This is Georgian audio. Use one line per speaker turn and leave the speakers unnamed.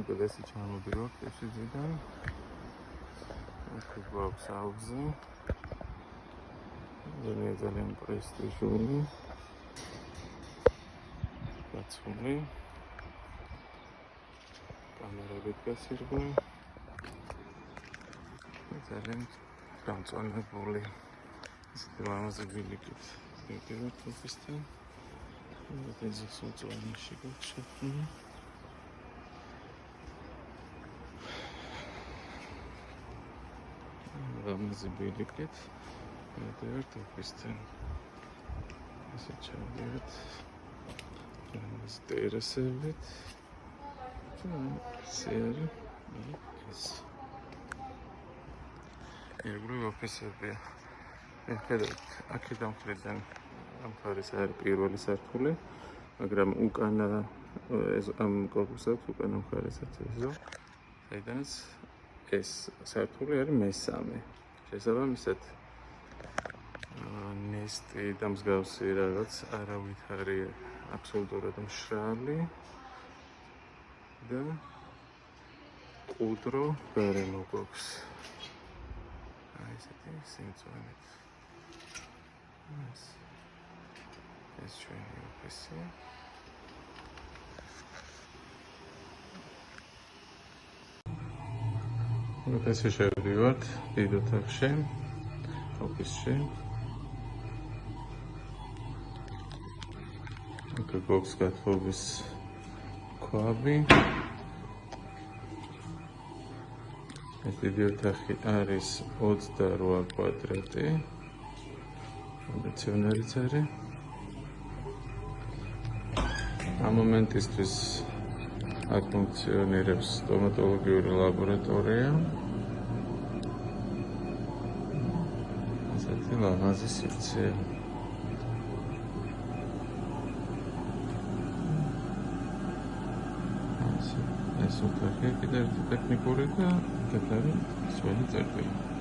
უკეთესი ჩამოდივართ ეშიზიდან. აქ გვაქვს აუზი. ძალიან პრესტიჟული. გაცვული. კამერებით გასირგული. ძალიან გამწვანებული. ისეთი ლამაზი ბილიკით მივდივართ ოფისთან. ეს სოწვანში გაჩერდილი. ლამაზი ბილიკით მივდივართ ოფისთან. ესე ჩავდივართ. ეს ტერასებით. სერი ეს ერგური ოფისები. ხედავთ, აქედან მხრიდან ამ მხარეს არის პირველი სართული, მაგრამ უკანა ამ კორპუსს აქვს უკანა მხარესაც ეზო. საიდანაც ეს სართული არის მესამე. შესაბამისად ნესტი და მსგავსი რაღაც არავით არის აბსოლუტურად მშრალი და ყუდრო გარემო გვაქვს. ესეთი სიმწვანით. ეს ჩვენი ოფისი. ოფისში შევდივართ დიდ ოთახში, ოფისში. აქ გვაქვს გათხოვების ქვაბი. ეს დიდი ოთახი არის 28 კვადრატი. კონდიციონერიც არის. ამ მომენტისთვის აქ ფუნქციონირებს სტომატოლოგიური ლაბორატორია. ასეთი ლამაზი სივრცე. ეს ოთახი კიდევ ერთი ტექნიკური და კეთილი სველი წერტილი.